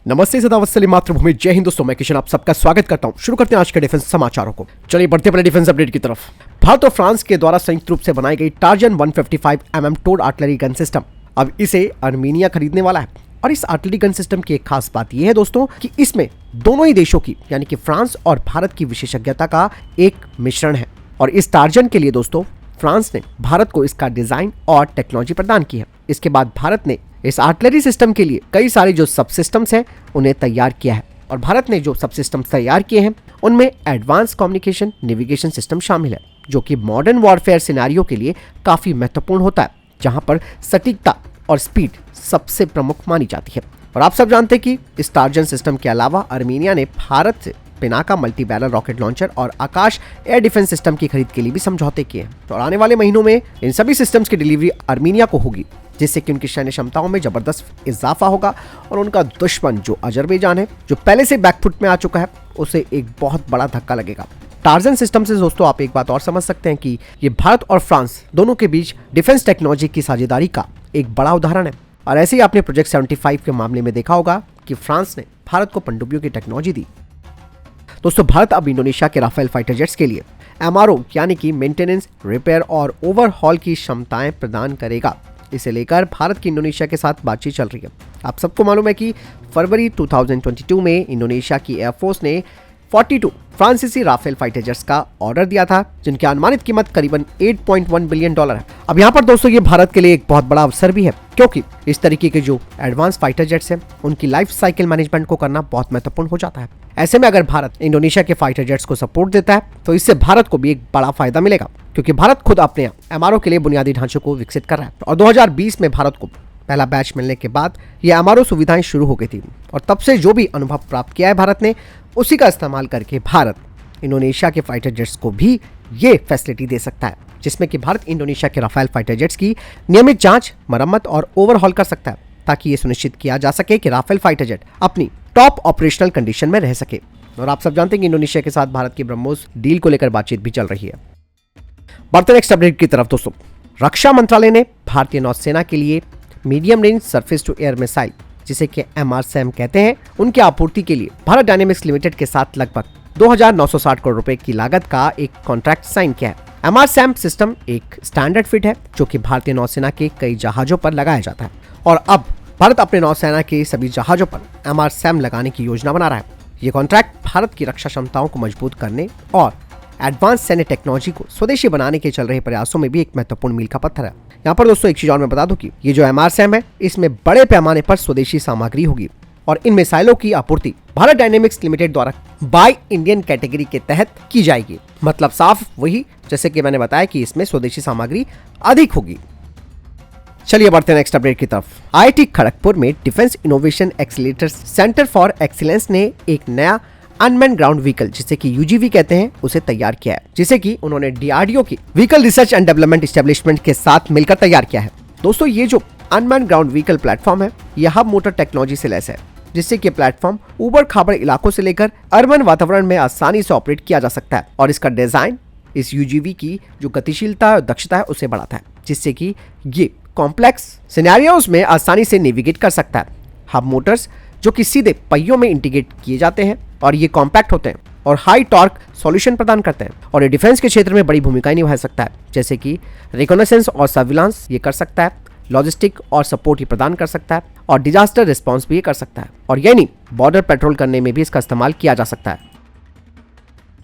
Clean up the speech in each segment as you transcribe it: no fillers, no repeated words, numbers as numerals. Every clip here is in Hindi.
नमस्ते सदावत्सली मातृभूमि, जय हिंद दोस्तों। मैं किशन आप सबका स्वागत करता हूं। शुरू करते हैं आज के डिफेंस समाचारों को। चलिए बढ़ते पहले डिफेंस अपडेट की तरफ। भारत और फ्रांस के द्वारा संयुक्त रूप से बनाई गई टार्जन 155mm towed artillery gun system अब इसे अर्मीनिया खरीदने वाला है। और इस आर्टिलरी गन सिस्टम की एक खास बात यह है दोस्तों कि इसमें दोनों ही देशों की यानी कि फ्रांस और भारत की विशेषज्ञता का एक मिश्रण है। और इस टार्जन के लिए दोस्तों फ्रांस ने भारत को इसका डिजाइन और टेक्नोलॉजी प्रदान की है। इसके बाद भारत ने इस आर्टिलरी सिस्टम के लिए कई सारे जो सब सिस्टम्स हैं उन्हें तैयार किया है। और भारत ने जो सब सिस्टम्स तैयार किए हैं उनमें एडवांस कम्युनिकेशन नेविगेशन सिस्टम शामिल है, जो कि मॉडर्न वॉरफेयर सिनेरियो के लिए काफी महत्वपूर्ण होता है, जहां पर सटीकता और स्पीड सबसे प्रमुख मानी जाती है। और आप सब जानते हैं कि इस टार्जन सिस्टम के अलावा अर्मीनिया ने भारत से Pinaka multi barrel rocket launcher और आकाश एयर डिफेंस सिस्टम की खरीद के लिए भी समझौते किए हैं। और आने वाले महीनों में इन सभी सिस्टम्स की डिलीवरी अर्मीनिया को होगी, जिससे कि उनकी सैन्य क्षमताओं में जबरदस्त इजाफा होगा और उनका दुश्मन जो अजरबैजान है, जो पहले से बैकफुट में आ चुका है, उसे एक बहुत बड़ा धक्का लगेगा। टार्जन सिस्टम से दोस्तों आप एक बात और समझ सकते हैं कि ये भारत और फ्रांस दोनों के बीच डिफेंस टेक्नोलॉजी की साझेदारी का एक बड़ा उदाहरण है। और ऐसे ही आपने प्रोजेक्ट 75 के मामले में देखा होगा कि फ्रांस ने भारत को पनडुब्बियों की टेक्नोलॉजी दी। दोस्तों भारत अब इंडोनेशिया के राफेल फाइटर जेट्स के लिए MRO यानी कि मेंटेनेंस, रिपेयर और ओवरहॉल की क्षमताएं प्रदान करेगा। इसे लेकर भारत की इंडोनेशिया के साथ बातचीत चल रही है। आप सबको मालूम है कि फरवरी 2022 में इंडोनेशिया की एयरफोर्स ने 42 फ्रांसीसी राफेल फाइटर जेट्स का ऑर्डर दिया था, जिनकी अनुमानित कीमत करीबन $8.1 बिलियन है। अब यहाँ पर दोस्तों ये भारत के लिए एक बहुत बड़ा अवसर भी है, क्योंकि इस तरीके के जो एडवांस फाइटर जेट्स हैं उनकी लाइफ साइकिल मैनेजमेंट को करना बहुत महत्वपूर्ण हो जाता है। ऐसे में अगर भारत इंडोनेशिया के फाइटर जेट्स को सपोर्ट देता है तो इससे भारत को भी एक बड़ा फायदा मिलेगा, क्योंकि भारत खुद अपने MRO के लिए बुनियादी ढांचे को विकसित कर रहा है। और 2020 में भारत को पहला बैच मिलने के बाद ये MRO सुविधाएं शुरू हो गई थी, और तब से जो भी अनुभव प्राप्त किया है भारत ने, उसी का इस्तेमाल करके भारत इंडोनेशिया के फाइटर जेट्स को भी ये फैसिलिटी दे सकता है, जिसमें कि भारत इंडोनेशिया के राफेल फाइटर जेट्स की नियमित जांच, मरम्मत और ओवरहॉल कर सकता है, ताकि ये सुनिश्चित किया जा सके कि राफेल फाइटर जेट अपनी टॉप ऑपरेशनल कंडीशन में रह सके। और आप सब जानते हैं कि इंडोनेशिया के साथ भारत की ब्रह्मोस डील को लेकर बातचीत भी चल रही है। बढ़ते नेक्स्ट अपडेट की तरफ दोस्तों। रक्षा मंत्रालय ने भारतीय नौसेना के लिए medium range surface to air missile, जिसे कि MRSAM कहते हैं, उनकी आपूर्ति के लिए भारत डायनेमिक्स लिमिटेड के साथ लगभग 2,960 करोड़ रुपए की लागत का एक कॉन्ट्रैक्ट साइन किया है। MRSAM सिस्टम एक स्टैंडर्ड फिट है, जो कि भारतीय नौसेना के कई जहाजों पर लगाया जाता है। और अब भारत अपने नौसेना के सभी जहाजों पर MRSAM लगाने की योजना बना रहा है। ये कॉन्ट्रैक्ट भारत की रक्षा क्षमताओं को मजबूत करने और एडवांस सैन्य टेक्नोलॉजी को स्वदेशी बनाने के चल रहे प्रयासों में भी एक महत्वपूर्ण मील का पत्थर है। यहाँ पर दोस्तों एक चीज और मैं बता दूं कि ये जो MRSAM है, इसमें बड़े पैमाने पर स्वदेशी सामग्री होगी और इन मिसाइलों की आपूर्ति भारत डायनेमिक्स लिमिटेड द्वारा बाय इंडियन कैटेगरी के तहत की जाएगी। मतलब साफ वही जैसे कि मैंने बताया कि इसमें स्वदेशी सामग्री अधिक होगी। चलिए बढ़ते हैं नेक्स्ट अपडेट की तरफ। IIT खड़गपुर में defence innovation accelerator centre for excellence ने एक नया अनमैन ग्राउंड व्हीकल, जिसे कि UGV कहते हैं, उसे तैयार किया है, जिसे कि उन्होंने DRDO की vehicle research and development establishment के साथ मिलकर तैयार किया है। दोस्तों ये जो अनमैन ग्राउंड व्हीकल प्लेटफॉर्म है, यह हब मोटर टेक्नोलॉजी से लैस है, जिससे कि प्लेटफॉर्म ऊबड़ खाबड़ इलाकों से लेकर अर्बन वातावरण में आसानी से ऑपरेट किया जा सकता है। और इसका डिजाइन इस UGV की जो गतिशीलता और दक्षता है उसे बढ़ाता है, जिससे कि ये कॉम्प्लेक्स सिनेरियोज में आसानी से नेविगेट कर सकता है। हब मोटर्स जो कि सीधे पहियों में इंटीग्रेट किए जाते हैं और ये कॉम्पैक्ट होते हैं और हाई टॉर्क सॉल्यूशन प्रदान करते हैं। और ये डिफेंस के क्षेत्र में बड़ी भूमिका निभा सकता है, जैसे कि रिकॉनेसेंस और सर्विलांस ये कर सकता है, लॉजिस्टिक और सपोर्ट ये प्रदान कर सकता है, और डिजास्टर रिस्पॉन्स भी ये कर सकता है। और ये नहीं, बॉर्डर पेट्रोल करने में भी इसका इस्तेमाल किया जा सकता है।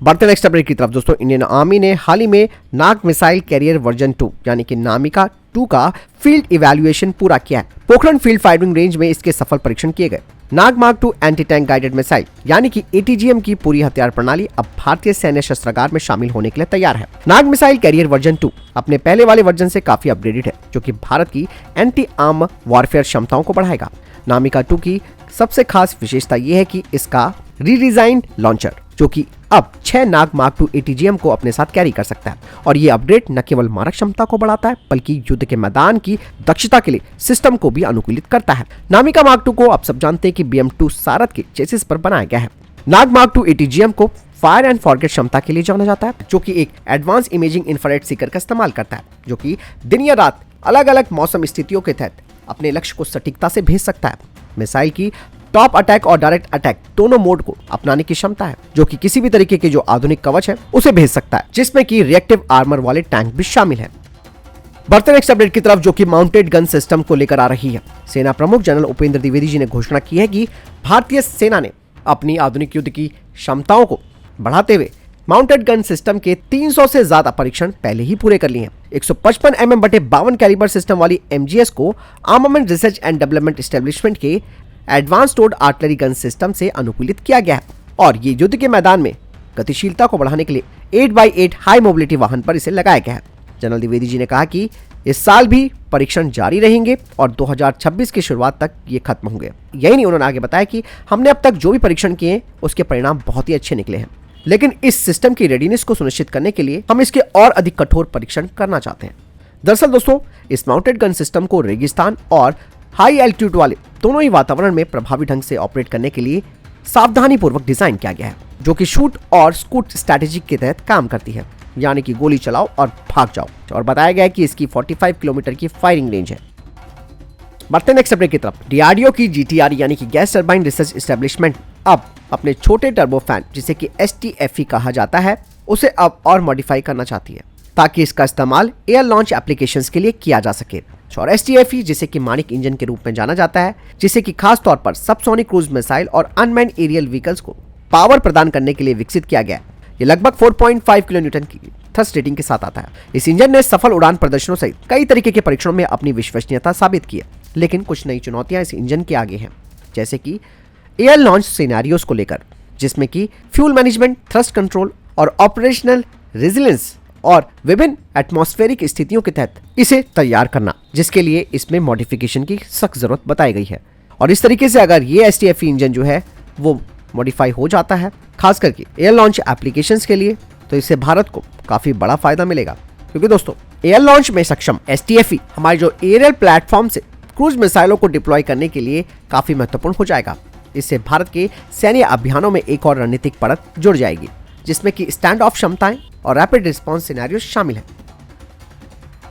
बढ़ते नेक्स्ट अपडेट की तरफ दोस्तों। इंडियन आर्मी ने हाल ही में नाग मिसाइल कैरियर वर्जन 2 यानी कि नामिका 2 का फील्ड इवैल्यूएशन पूरा किया है। पोखरण फील्ड फायरिंग रेंज में इसके सफल परीक्षण किए गए। Nag mark 2 anti tank guided missile यानी कि ATGM की पूरी हथियार प्रणाली अब भारतीय सैन्य शस्त्रागार में शामिल होने के लिए तैयार है। नाग मिसाइल कैरियर वर्जन 2 अपने पहले वाले वर्जन से काफी अपग्रेडेड है, जो कि भारत की एंटी आर्म वॉरफेयर क्षमताओं को बढ़ाएगा। नामिका 2 की सबसे खास विशेषता यह है कि इसका रीडिजाइंड लॉन्चर, जो कि अब 6 नाग मार्क 2 ATGM को अपने साथ कैरी कर सकता है। और ये अपडेट न केवल मारक क्षमता को बढ़ाता है, बल्कि युद्ध के मैदान की दक्षता के लिए सिस्टम को भी अनुकूलित करता है। नामिका मार्क 2 को आप सब जानते हैं कि BM2 सारथ के चेसिस पर बनाया गया है। नाग मार्क 2 ATGM को फायर एंड फॉरगेट क्षमता के लिए जाना जाता है, जो कि एक एडवांस इमेजिंग इंफ्रारेड सीकर का इस्तेमाल करता है, जो कि दिन या रात अलग अलग मौसम स्थितियों के तहत अपने लक्ष्य को सटीकता से भेज सकता है। मिसाइल की टॉप अटैक और डायरेक्ट अटैक दोनों मोड को अपनाने की क्षमता है, जो कि किसी भी तरीके के जो आधुनिक कवच है उसे भेज सकता है, जिसमें कि रिएक्टिव आर्मर वाले टैंक भी शामिल है। बढ़ते नेक्स्ट अपडेट की तरफ, जो कि माउंटेड गन सिस्टम को लेकर आ रही है। सेना प्रमुख जनरल उपेंद्र द्विवेदी जी ने घोषणा की है कि भारतीय सेना ने अपनी आधुनिक युद्ध की क्षमताओं को बढ़ाते हुए माउंटेड गन सिस्टम के 300 से ज्यादा परीक्षण पहले ही पूरे कर लिए हैं। 155 mm बटे 52 कैलिबर सिस्टम वाली MGS को armament research and development establishment के advance towed artillery gun system से अनुकूलित किया गया है और ये युद्ध के मैदान में गतिशीलता को बढ़ाने के लिए 8x8 हाई मोबिलिटी वाहन पर इसे लगाया गया है। जनरल द्विवेदी जी ने कहा कि इस साल भी परीक्षण जारी रहेंगे और 2026 की शुरुआत तक ये खत्म होंगे। यही नहीं, उन्होंने आगे बताया कि हमने अब तक जो भी परीक्षण किए हैं उसके परिणाम बहुत ही अच्छे निकले हैं, लेकिन इस सिस्टम की रेडीनेस को सुनिश्चित करने के लिए हम इसके और अधिक कठोर परीक्षण करना चाहते हैं। दरअसल दोस्तों, इस माउंटेड गन सिस्टम को रेगिस्तान और हाई एल्टीट्यूड वाले दोनों ही वातावरण में प्रभावी ढंग से ऑपरेट करने के लिए सावधानी पूर्वक डिजाइन किया गया है, जो कि शूट और स्कूट स्ट्रैटेजी के तहत काम करती है, यानी कि गोली चलाओ और भाग जाओ। और बताया गया है कि इसकी 45 किलोमीटर की फायरिंग रेंज है। बढ़ते नेक्स्ट अपडेट की तरफ, डीआरडीओ की GTR यानी कि गैस टरबाइन रिसर्च एस्टेब्लिशमेंट अब अपने छोटे टर्बोफैन, जिसे कि STFE कहा जाता है, उसे अब और मॉडिफाई करना चाहती है ताकि इसका इस्तेमाल एयर लॉन्च एप्लीकेशंस के लिए किया जा सके। और STFE, जिसे कि मानिक इंजन के रूप में जाना जाता है, जिसे कि खास तौर पर सबसोनिक क्रूज मिसाइल और अनमैन्ड एरियल व्हीकल्स को पावर प्रदान करने के लिए विकसित किया गया है। ये लगभग 4.5 किलोन्यूटन की थ्रस्ट रेटिंग के साथ आता है। इस इंजन ने सफल उड़ान प्रदर्शनों सहित कई तरीके के परीक्षणों में अपनी विश्वसनीयता साबित की है, लेकिन कुछ नई चुनौतियां इस इंजन के आगे हैं, जैसे कि एयर लॉन्च सिनेरियोस को लेकर, जिसमें कि फ्यूल मैनेजमेंट, थ्रस्ट कंट्रोल और ऑपरेशनल रेजिलियंस और विभिन्न एटमॉस्फेरिक स्थितियों के तहत इसे तैयार करना, जिसके लिए इसमें मॉडिफिकेशन की सख्त जरूरत बताई गई है। और इस तरीके से अगर ये STFE इंजन जो है वो मॉडिफाई हो जाता है, खास करके एयर लॉन्च एप्लीकेशंस के लिए, तो इससे भारत को काफी बड़ा फायदा मिलेगा, क्योंकि दोस्तों एयर लॉन्च में सक्षम STFE हमारे जो एरियल प्लेटफॉर्म से क्रूज मिसाइलों को डिप्लॉय करने के लिए काफी महत्वपूर्ण हो जाएगा। इससे भारत के सैन्य अभियानों में एक और रणनीतिक परत जुड़ जाएगी, जिसमें कि स्टैंड ऑफ क्षमताएं और रैपिड रिस्पांस सिनेरियो शामिल है।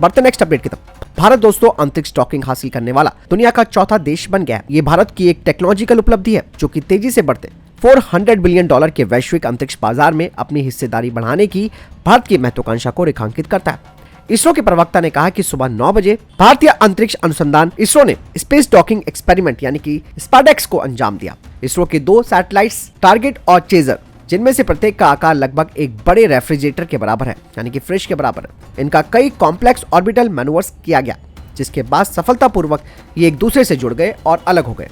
बढ़ते नेक्स्ट अपडेट की तरफ, भारत दोस्तों अंतरिक्ष डॉकिंग हासिल करने वाला दुनिया का चौथा देश बन गया है। ये भारत की एक टेक्नोलॉजिकल उपलब्धि है, जो कि तेजी से बढ़ते $400 बिलियन के वैश्विक अंतरिक्ष बाजार में अपनी हिस्सेदारी बढ़ाने की भारत की महत्वाकांक्षा को रेखांकित करता है। इसरो के प्रवक्ता ने कहा कि सुबह 9 बजे भारतीय अंतरिक्ष अनुसंधान इसरो ने स्पेस डॉकिंग एक्सपेरिमेंट यानी कि स्पाडेक्स को अंजाम दिया। इसरो के 2 सैटेलाइट्स टारगेट और चेजर, जिनमें से प्रत्येक का आकार लगभग एक बड़े रेफ्रिजरेटर के बराबर है, यानी कि फ्रिज के बराबर है। इनका कई कॉम्प्लेक्स ऑर्बिटल मैनूवर्स किया गया, जिसके बाद सफलतापूर्वक ये एक दूसरे से जुड़ गए और अलग हो गए।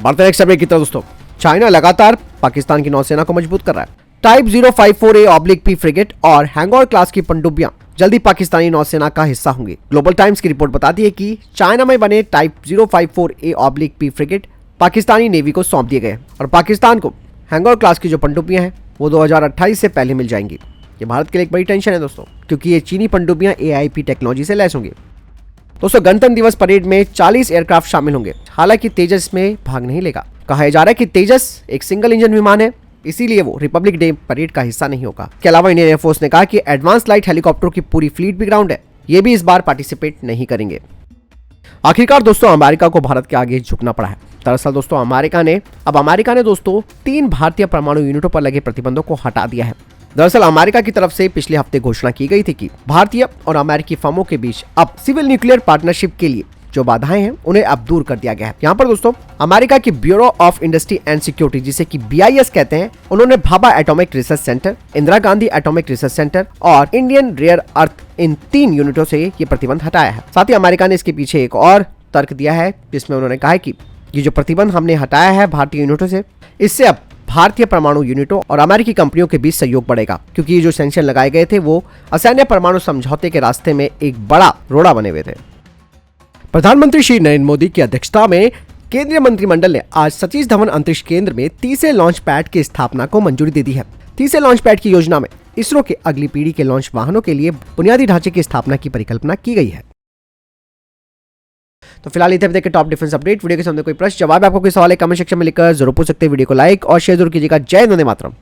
बढ़ते नेक्स्ट अपडेट की तरफ दोस्तों, चाइना लगातार पाकिस्तान की नौसेना को मजबूत कर रहा है। टाइप 054A/P फ्रिगेट और हैंगओवर क्लास की पनडुब्बियां जल्दी पाकिस्तानी नौसेना का हिस्सा होंगी। ग्लोबल टाइम्स की रिपोर्ट बताती है कि चाइना में बने type 054A/P frigate Pakistani navy को सौंप दिए गए और पाकिस्तान को हैंगओवर क्लास की जो पनडुब्बियां हैं वो 2028 से पहले मिल जाएंगी। ये भारत के लिए एक बड़ी टेंशन है दोस्तों, क्योंकि ये चीनी पनडुब्बियां AIP टेक्नोलॉजी से लैस होंगी। दोस्तों, गणतंत्र दिवस परेड में 40 एयरक्राफ्ट शामिल होंगे। हालांकि तेजस में भाग नहीं लेगा। कहा जा रहा है कि तेजस एक सिंगल इंजन विमान है, इसीलिए वो रिपब्लिक डे परेड का हिस्सा नहीं होगा। इसके अलावा इंडियन एयरफोर्स ने कहा कि एडवांस लाइट हेलीकॉप्टरों की पूरी फ्लीट भी ग्राउंड है, ये भी इस बार पार्टिसिपेट नहीं करेंगे। आखिरकार दोस्तों अमेरिका को भारत के आगे झुकना पड़ा है। दरअसल दोस्तों अमेरिका ने दोस्तों 3 भारतीय परमाणु यूनिटों पर लगे प्रतिबंधों को हटा दिया है। दरअसल अमेरिका की तरफ से पिछले हफ्ते घोषणा की गई थी कि भारतीय और अमेरिकी फर्मों के बीच अब सिविल न्यूक्लियर पार्टनरशिप के लिए जो बाधाएं हैं उन्हें अब दूर कर दिया गया है। यहाँ पर दोस्तों अमेरिका की bureau of industry and security, जिसे कि BIS कहते हैं, उन्होंने Bhabha atomic research centre, Indira Gandhi atomic research centre और इंडियन रेयर अर्थ, इन 3 यूनिटों से ये प्रतिबंध हटाया है। साथ ही अमेरिका ने इसके पीछे एक और तर्क दिया है, जिसमें उन्होंने कहा है कि ये जो प्रतिबंध हमने हटाया है भारतीय यूनिटों से, इससे अब भारतीय परमाणु यूनिटों और अमेरिकी कंपनियों के बीच सहयोग बढ़ेगा, क्योंकि ये जो सैंक्शन लगाए गए थे वो असैन्य परमाणु समझौते के रास्ते में एक बड़ा रोड़ा बने हुए थे। प्रधानमंत्री श्री नरेंद्र मोदी की अध्यक्षता में केंद्रीय मंत्रिमंडल ने आज सतीश धवन अंतरिक्ष केंद्र में 30वें लॉन्च पैड की स्थापना को मंजूरी दे दी है। 30वें लॉन्च पैड की योजना में इसरो के अगली पीढ़ी के लॉन्च वाहनों के लिए बुनियादी ढांचे की स्थापना की परिकल्पना की गई है। तो फिलहाल इतने तक के टॉप डिफेंस अपडेट। वीडियो के सामने कोई प्रश्न जवाब आपको कोई सवाल है कमेंट सेक्शन में लिखकर जरूर पूछ सकते हैं। वीडियो को लाइक और शेयर जरूर कीजिएगा। जय हिंद, वंदे मातरम।